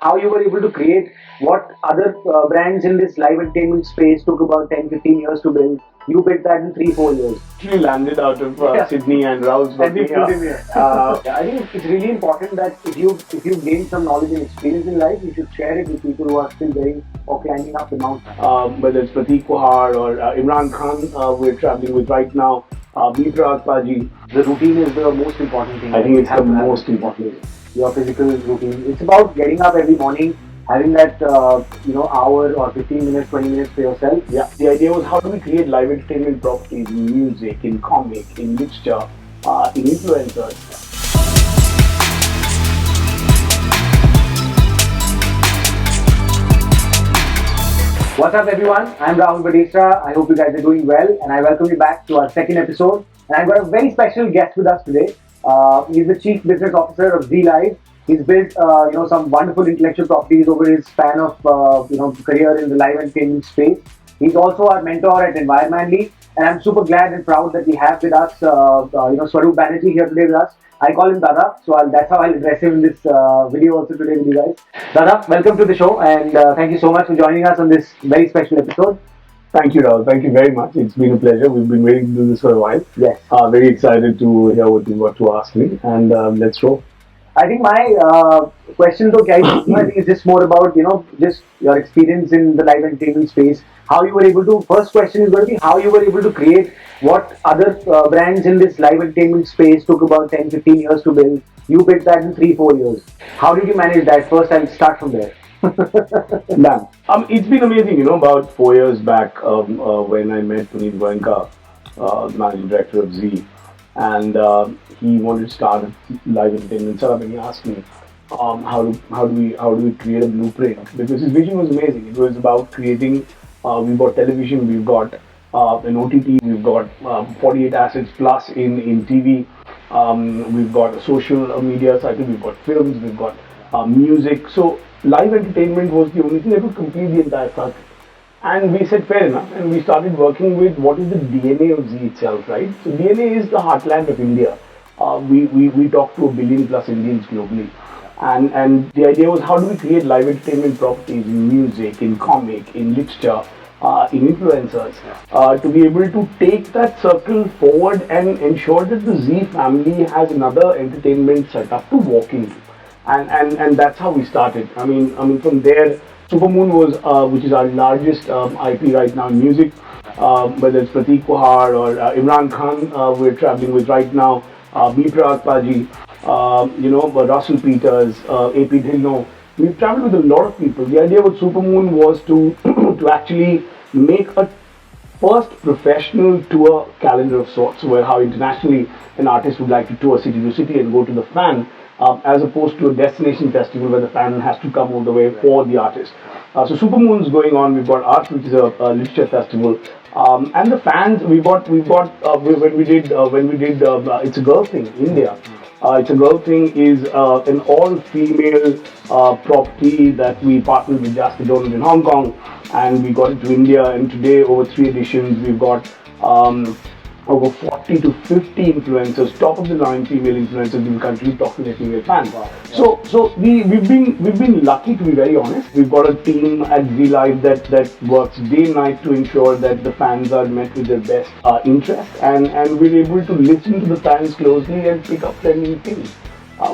how you were able to create what other brands in this live entertainment space took about 10, 15 years to build. You built that in 3, 4 years. Actually landed out of Yeah. Sydney and Raul's got And we me put here. him here. Yeah, I think it's really important that if you gain some knowledge and experience in life, you should share it with people who are still getting or climbing up the mountain. Whether it's Prateek Kuhad or Imran Khan, we're traveling with right now, B-Praak, The routine is the most important thing. I think You it's have the to have most important. your physical routine. It's about getting up every morning, having that hour or 15 minutes, 20 minutes for yourself. Yeah, the idea was how do we create live entertainment properties in music, in comic, in literature, in influencers. What's up, everyone? I'm Rahul Banerjee. I hope you guys are doing well, and I welcome you back to our second episode. And I've got a very special guest with us today. He's the Chief Business Officer of ZEE Live. He's built, some wonderful intellectual properties over his span of, career in the live entertainment space. He's also our mentor at Environmentally, and I'm super glad and proud that we have with us, Swaroop Banerjee here today with us. I call him Dada, so that's how I'll address him in this video also today with you guys. Dada, welcome to the show, and thank you so much for joining us on this very special episode. Thank you, Rahul. Thank you very much. It's been a pleasure. We've been waiting to do this for a while. Yes. Very excited to hear what you've got to ask me, and let's roll. I think my question though, guys, I think is just more about just your experience in the live entertainment space. How you were able to. First question is going to be how you were able to create what other brands in this live entertainment space took about 10, 15 years to build. You built that in 3, 4 years. How did you manage that? First, I'll start from there. Done. It's been amazing. About 4 years back when I met Puneet Goenka, managing director of ZEE, and he wanted to start a live entertainment startup, and he asked me how do we create a blueprint, because his vision was amazing. It was about creating. We've got television, we've got an OTT, we've got 48 assets plus in TV. We've got a social media cycle, we've got films, we've got music. So live entertainment was the only thing that would complete the entire cycle. And we said fair enough, and we started working with what is the DNA of ZEE itself, right? So DNA is the heartland of India. We talk to 1 billion plus Indians globally. And the idea was how do we create live entertainment properties in music, in comic, in literature, in influencers, to be able to take that circle forward and ensure that the ZEE family has another entertainment setup to walk into. And that's how we started. I mean from there, Supermoon was, which is our largest IP right now in music, whether it's Prateek Kuhad or Imran Khan, we're traveling with right now, B-Praak, Russell Peters, AP Dhillon. We've traveled with a lot of people. The idea with Supermoon was to to actually make a first professional tour calendar of sorts, where how internationally an artist would like to tour city to city and go to the fan, as opposed to a destination festival where the fan has to come all the way for the artist. So Supermoon's going on. We've got Art, which is a literature festival, and the fans. When we did It's a Girl Thing, India. It's a Girl Thing is an all-female property that we partnered with Jasper Donald in Hong Kong, and we got it to India. And today, over 3 editions, we've got over 40 to 50 influencers, top of the line female influencers in the country, talking to their female fans. Wow. So we've been lucky, to be very honest. We've got a team at ZEE Live that works day and night to ensure that the fans are met with their best interest, and we're able to listen to the fans closely and pick up trending things.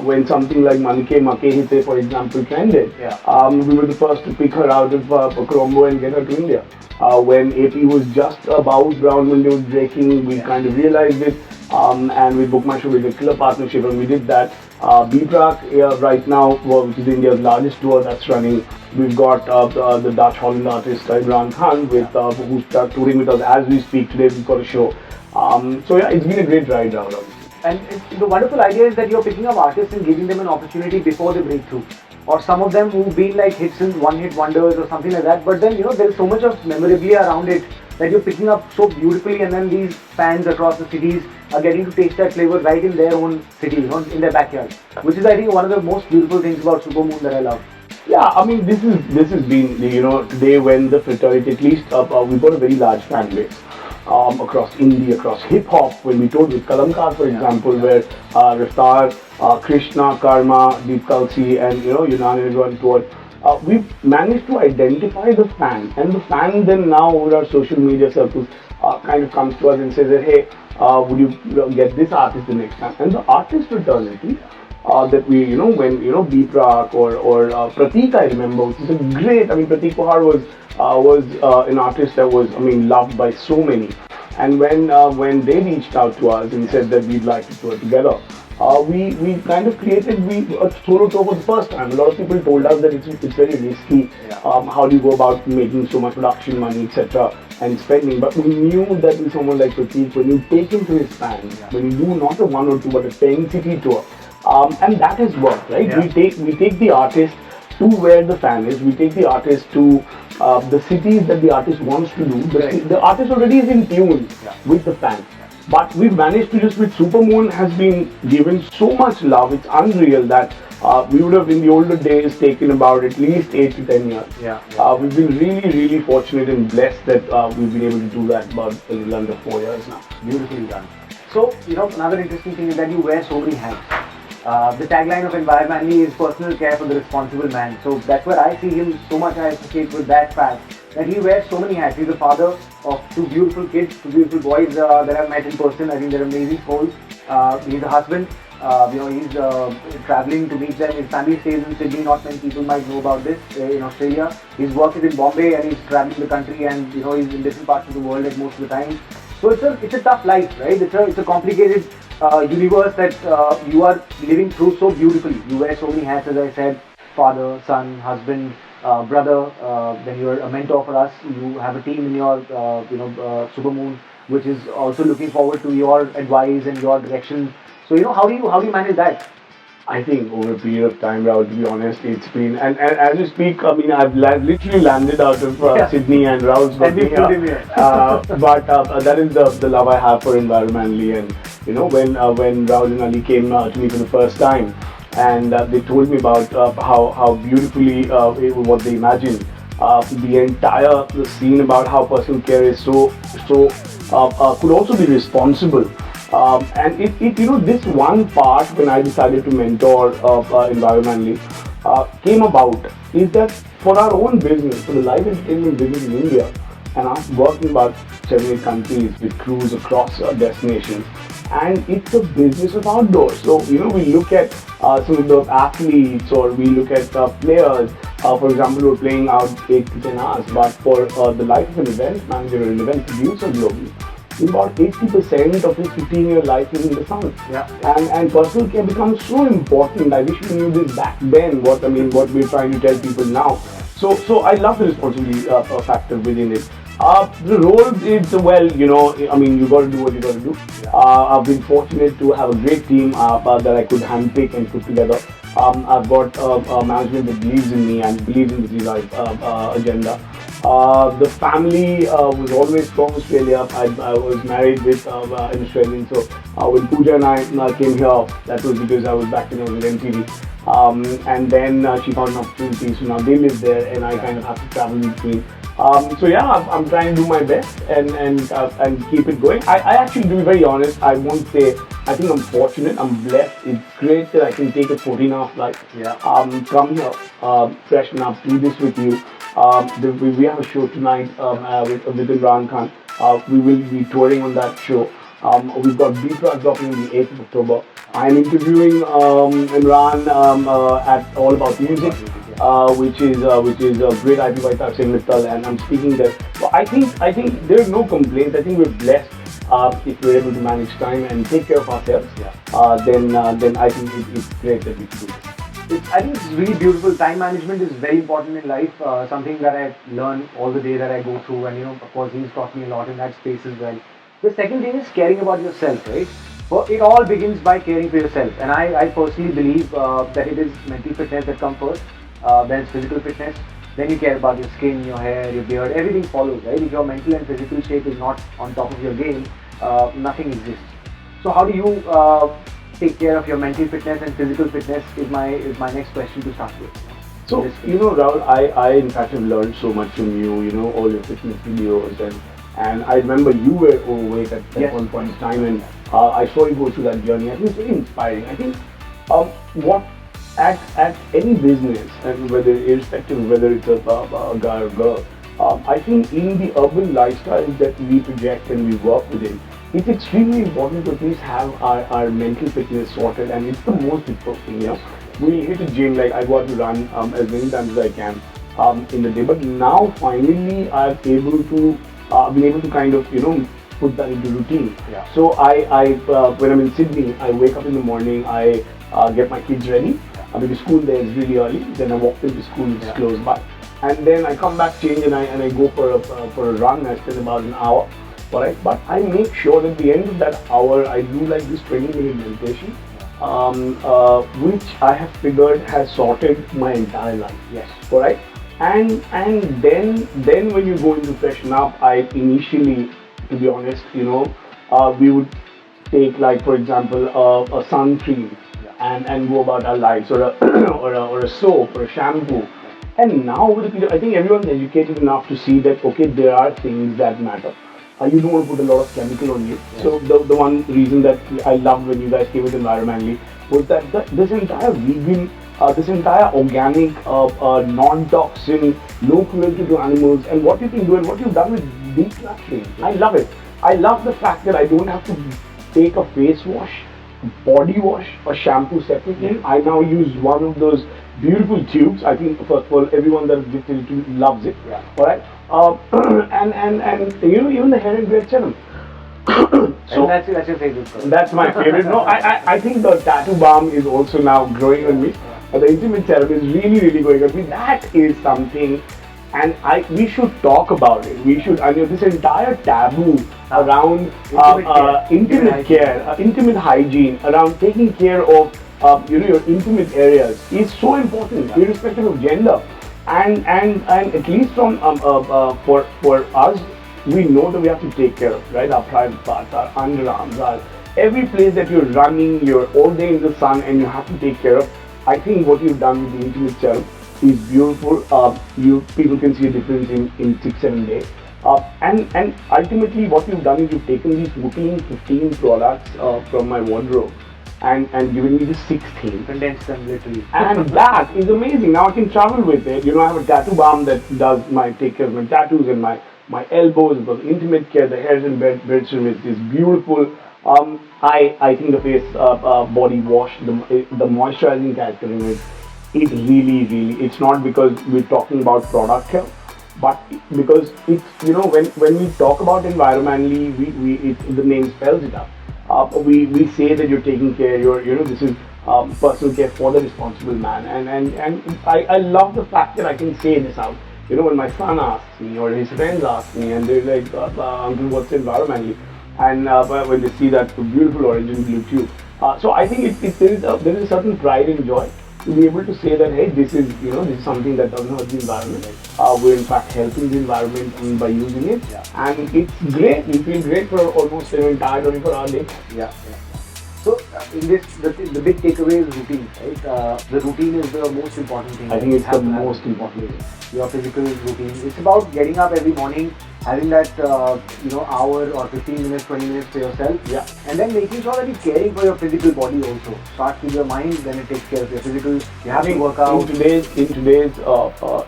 When something like Manike Makehite, for example, trended, we were the first to pick her out of Colombo and get her to India. When AP was just about brown windows breaking, we kind of realized it, and with Book My Show we did a killer partnership, and we did that. B-Praak right now, which is India's largest tour that's running. We've got the Dutch Holland artist Imran Khan who's touring with us as we speak. Today we've got a show. So yeah, it's been a great ride out. And the wonderful idea is that you're picking up artists and giving them an opportunity before they break through. Or some of them who've been like hits and one-hit wonders or something like that. But then there's so much of memorabilia around it that you're picking up so beautifully, and then these fans across the cities are getting to taste that flavor right in their own city, in their backyard. Which is, I think, one of the most beautiful things about Supermoon that I love. Yeah, I mean, this has been, today when the fraternity, at least we've got a very large fan base. across indie, across hip hop. When we toured with Kalamkar, for example, where Raftar, Krishna, Karma, Deep Kalsi, and Yunan and everyone toured. We've managed to identify the fan, and the fan then now over our social media circles kind of comes to us and says that, hey, would you get this artist the next time? And the artist fraternity that we, when B-Praak or Prateek, I remember, which is a great. I mean, Prateek Kuhad was an artist that was, loved by so many. And when they reached out to us and said that we'd like to tour together, we kind of created a solo tour for the first time. A lot of people told us that it's very risky. How do you go about making so much production money, etc., and spending? But we knew that with someone like Prateek, when you take him to his fans, when you do not a 1 or 2 but a 10 city tour, and that has worked, right? We take the artist to where the fan is. We take the artist to the cities that the artist wants to do. The artist already is in tune with the fan. But we've managed to just with Supermoon has been given so much love. It's unreal that we would have in the older days taken about at least 8 to 10 years. We've been really fortunate and blessed that we've been able to do that about a little under 4 years now. Beautifully done. So, another interesting thing is that you wear so many hats. The tagline of Environmentally is personal care for the responsible man. So that's where I see him so much. I associate with that fact that he wears so many hats. He's the father of 2 beautiful kids, 2 beautiful boys that I've met in person. I think they're amazing souls. He's a husband. He's traveling to meet them. His family stays in Sydney. Not many people might know about this in Australia. His work is in Bombay and he's traveling the country and he's in different parts of the world at most of the time. So it's a tough life, right? It's a complicated universe that you are living through so beautifully. You wear so many hats, as I said: father, son, husband, brother. Then you're a mentor for us. You have a team in your Supermoon, which is also looking forward to your advice and your direction. So how do you manage that? I think over a period of time, Rahul, to be honest, it's been, and as you speak, I've literally landed out of Sydney and Rahul's got me here. But that is the love I have for Environmentally. And when Rahul and Ali came to me for the first time, and they told me about how beautifully what they imagined, the entire scene about how personal care is so could also be responsible. And this one part when I decided to mentor Environmentally came about is that for our own business, for the live entertainment business in India, and I'm working about 7-8 countries with crews across destinations, and it's a business of outdoors. So we look at some of the athletes, or we look at players. For example, we're playing out 8 to 10 hours, but for the life of an event manager or an event producer globally, about 80% of his 15-year life is in the sun. And personal care becomes so important. I wish we knew this back then, what we're trying to tell people now. So I love the responsibility factor within it. The role is, you got to do what you got to do. I've been fortunate to have a great team that I could handpick and put together. I've got management that believes in me and believes in the ZEE Live agenda. The family was always from Australia. I was married with an Australian, so when Pooja and I came here, that was because I was back in MTV. And then she found an opportunity, so now they live there, and I kind of have to travel between. I'm trying to do my best and keep it going. I actually, to be very honest, I won't say. I think I'm fortunate. I'm blessed. It's great that I can take a 14-hour flight. Come here, freshen up, do this with you. We have a show tonight with Imran Khan. We will be touring on that show. We've got B-Praak dropping on the 8th of October. I'm interviewing Imran at All About Music, which is a great IP by Takshin Mittal, and I'm speaking there. So I think there are no complaints. I think we're blessed if we're able to manage time and take care of ourselves. Then I think it's great that we can do this. I think it's really beautiful. Time management is very important in life. Something that I learn all the day that I go through, and of course, he's taught me a lot in that space as well. The second thing is caring about yourself, right? Well, it all begins by caring for yourself, and I personally believe that it is mental fitness that comes first, then it's physical fitness, then you care about your skin, your hair, your beard, everything follows, right? If your mental and physical shape is not on top of your game, nothing exists. So how do you take care of your mental fitness and physical fitness is my next question to start with. So, Rahul, I in fact have learned so much from you, all your fitness videos, and And I remember you were overweight at Yes. one point in time, and I saw you go through that journey. I think it's very inspiring. I think what at any business, and whether irrespective of whether it's a guy or girl, I think in the urban lifestyles that we project and we work within, it's extremely important to at least have our mental fitness sorted, and it's the most important thing. You know, we hit a gym, like I go out to run as many times as I can in the day, but now finally I'm able to been able to kind of put that into routine. Yeah. So I when I'm in Sydney, I wake up in the morning, I get my kids ready because school there is really early. Then I walk them to school, which is close by, and then I come back, change, and I go for a run. I spend about an hour, alright. But I make sure that at the end of that hour, I do like this 20-minute meditation, which I have figured has sorted my entire life. Yes. Alright. And then when you go into freshen up, I initially, to be honest, we would take, like, for example, a sun cream and go about our lives, or a or a soap or a shampoo. And now with the period, I think everyone's educated enough to see that okay, there are things that matter. You don't want to put a lot of chemical on you. Yes. So the one reason that I loved when you guys came with environmentally was that this entire vegan, this entire organic, non-toxin, no cruelty to animals, and what you can do and what you've done with decluttering. I love it. I love the fact that I don't have to take a face wash, body wash, or shampoo separately. I now use one of those beautiful tubes. I think first of all, everyone that addicted to loves it. Yeah. All right. And even the hair and beard serum. So that's your favorite product. That's my favorite. No, I think the tattoo balm is also now growing on me. The intimate serum is really going on me. That is something, and we should talk about it. We should. This entire taboo around intimate care, intimate hygiene, around taking care of your intimate areas is so important, irrespective of gender. And at least from for us, we know that we have to take care of, right? Our private parts, our underarms, our every place that you're running, you're all day in the sun, and you have to take care of. I think what you've done with the intimate serum is beautiful. People can see a difference in 6-7 days. And ultimately, what you've done is you've taken these 15 products from my wardrobe and given me the 16. Condensed them literally. And that is amazing. Now I can travel with it. I have a tattoo balm that does take care of my tattoos and my elbows, because intimate care, the hairs and beard serum is beautiful. I think the face body wash, the moisturizing character in it really, it's not because we're talking about product here, but because it's when we talk about environmentally, the name spells it out. We say that you're taking care, this is personal care for the responsible man, and I love the fact that I can say this out. When my son asks me or his friends ask me, and they're like, Uncle, what's environmentally? And when they see that beautiful orange and blue tube. So I think there is a certain pride and joy to be able to say that, hey, this is something that doesn't hurt the environment. We're in fact helping the environment by using it, and it's great. We feel great for almost an entire 24-hour day. Yeah. So in this, the big takeaway is routine, right? The routine is the most important thing. I think it's the most important thing. Your physical routine. It's about getting up every morning, having that hour or 15 minutes, 20 minutes to yourself. Yeah. And then making sure that you're caring for your physical body also. Start with your mind, then it takes care of your physical. You have to work out. In today's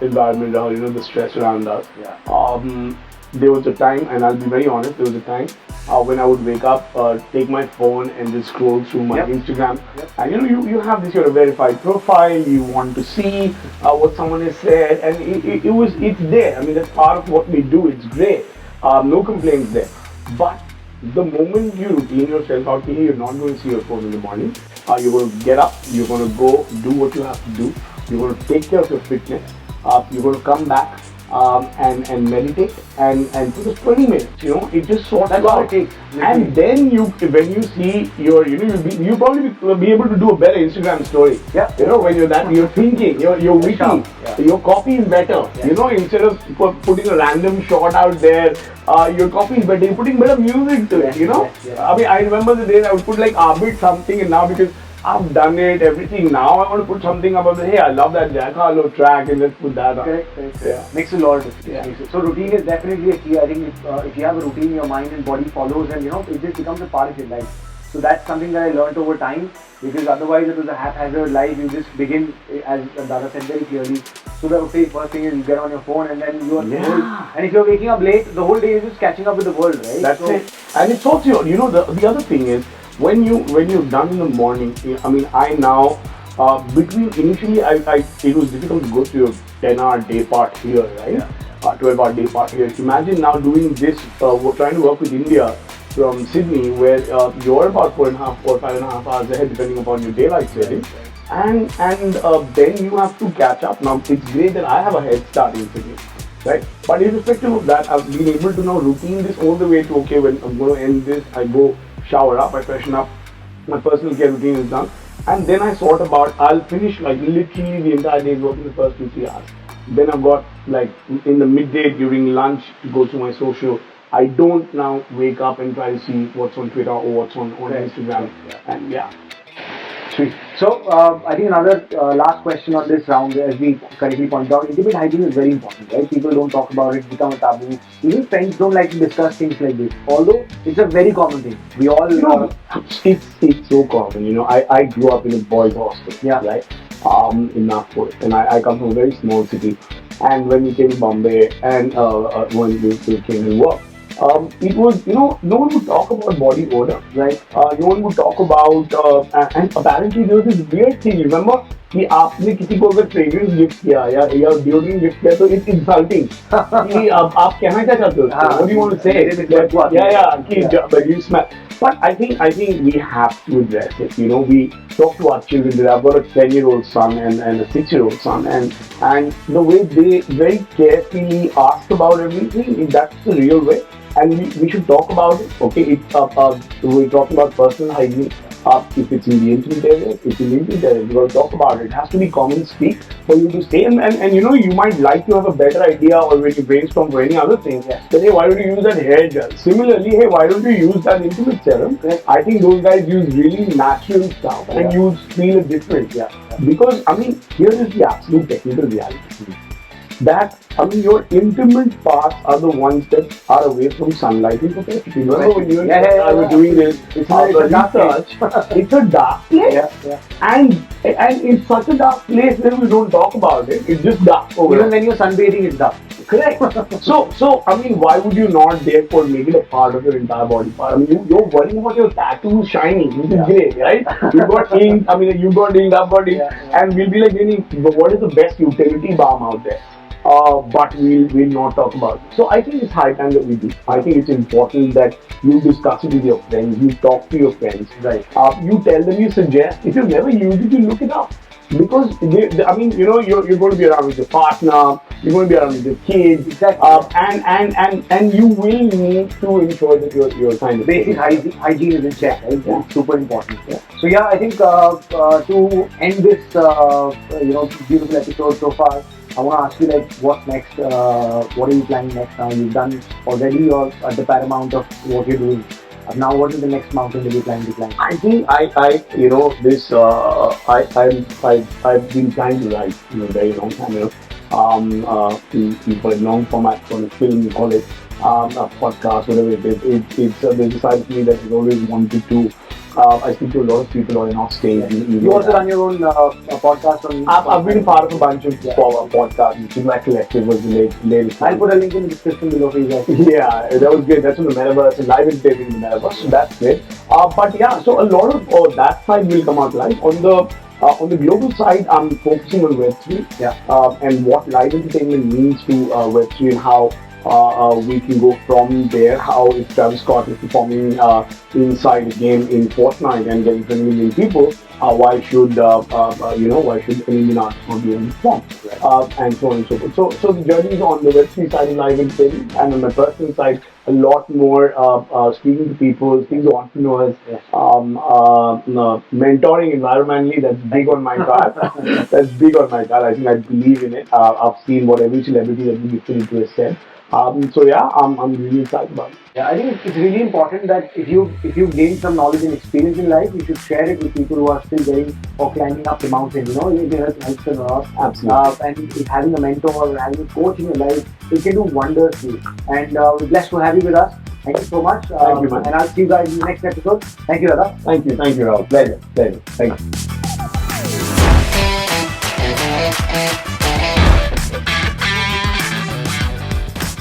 environment, the stress around us. Yeah. There was a time, and I'll be very honest, there was a time when I would wake up, take my phone and just scroll through my Instagram. And you have this, you're a verified profile, you want to see what someone has said, and it's there. That's part of what we do, it's great. No complaints there. But the moment you routine yourself out here, you're not going to see your phone in the morning. You're going to get up, you're going to go do what you have to do, you're going to take care of your fitness, you're going to come back and meditate and for just 20 minutes, it just sorts you out. And then when you see you'll probably be able to do a better Instagram story. Yeah. When you're thinking, you're witty, your copy is better. Instead of putting a random shot out there, your copy is better. You're putting better music to it. I remember the days I would put like Abid something, and now because I've done it, everything. Now I want to put something about hey, I love that Jack Harlow track and let's put that on. Correct. Yeah. Makes a lot of difference. Yeah. So routine is definitely a key. I think if you have a routine, your mind and body follows, and it just becomes a part of your life. So that's something that I learned over time, because otherwise it was a haphazard life. You just begin, as Dada said very clearly. So the first thing is you get on your phone and then you are and if you're waking up late, the whole day is just catching up with the world, right? That's it. And it's also, the other thing is when you've done in the morning. I mean, I now between initially it was difficult to go to your 10-hour day part here, right? Yeah. 12-hour day part here. Imagine now doing this. We're trying to work with India from Sydney, where you're about 4.5 or 5.5 hours ahead, depending upon your daylight saving. And then you have to catch up. Now it's great that I have a head start in Sydney, right? But irrespective of that, I've been able to now routine this all the way to okay, when I'm going to end this, I go shower up, I freshen up, my personal care routine is done, and then I sort about. I'll finish like literally the entire day's work in the first 2-3 hours. Then I've got like in the midday during lunch to go to my social. I don't now wake up and try to see what's on Twitter or what's on Instagram. And yeah. Sweet. So I think another last question on this round, as we correctly pointed out, intimate hygiene is very important, right? People don't talk about it, become a taboo. Even friends don't like to discuss things like this. Although it's a very common thing. We all it's so common. I grew up in a boys' hostel, right? In Nagpur, and I come from a very small city. And when we came to Bombay, and when we came to work, it was, no one would talk about body odor, right? No one would talk about, and apparently there was this weird thing, remember? कि आपने किसी को अगर fragrance gift किया या deodorant gift किया तो it's insulting कि आप कहना क्या चाहते हो what do you want to say but you smell. But I think we have to address it. We talk to our children. I've got a 10-year-old son and a 6-year-old son, and the way they very carefully ask about everything, that's the real way. And we should talk about it. Okay, we're talking about personal hygiene. If it's in the intimate area, it's in the intimate area. We've got to talk about it. It has to be common speak for you to say. And you might like to have a better idea, or when you brainstorm for any other thing, then hey, why don't you use that hair gel? Similarly, hey, why don't you use that intimate serum? I think those guys use really natural stuff, and you feel a difference. Because here is the absolute technical reality. That your intimate parts are the ones that are away from sunlight in protection. Remember when you were doing this? It's a dark place. It's a dark place, and it's such a dark place that we don't talk about it. It's just dark over. Even when you're sunbathing, it's dark. Correct. So why would you not therefore make it a part of your entire body part? You're worrying about your tattoos shining, which is great, right? You've got ink. You've got ink, I've got ink, and we'll be like, what is the best utility balm out there? But we'll not talk about it. So I think it's high time that we do. I think it's important that you discuss it with your friends, you talk to your friends, right? You tell them, you suggest. If you've never used it, you look it up. Because you're going to be around with your partner, you're going to be around with your kids, and you will need to ensure that you're kind of basic hygiene is in check, right? It's super important. So I think to end this beautiful episode so far, I want to ask you, like, what's next? What are you planning next now? You've done already the paramount of what you're doing. Now, what is the next mountain that you're planning to climb? I think I've been trying to write very long time. For a long format, for a film, you call it a podcast, whatever it is. There's a side of me that has always wanted to. I speak to a lot of people who are not staying. You also run your own podcast on. I've been part of a bunch of podcasts. My collective was the latest. I'll put a link in the description below for you guys. Yeah, that was good. That's on the metaverse, and live entertainment in the metaverse. So that's great. So a lot of that side will come out live. On the global side, I'm focusing on Web3 and what live entertainment means to Web3 and how we can go from there. How if Travis Scott is performing inside a game in Fortnite and getting 20 million people, why should an Indian artist not be able to perform? And so on and so forth. So the journey is on the Web3 side of live entertainment, and on my personal side, a lot more speaking to people, speaking to entrepreneurs, mentoring environmentally. That's big on my card. I think I believe in it. I've seen what every celebrity that we fit into has said. So yeah, I'm really excited about it. Yeah, I think it's really important that if you gain some knowledge and experience in life, you should share it with people who are still getting or climbing up the mountain. You know, it helps them a lot. Absolutely. And if having a mentor or having a coach in your life, it can do wonders for you. And we're blessed to have you with us. Thank you so much. Thank you, man. And I'll see you guys in the next episode. Thank you, Radha. Thank you, Rahul. Pleasure. Thank you.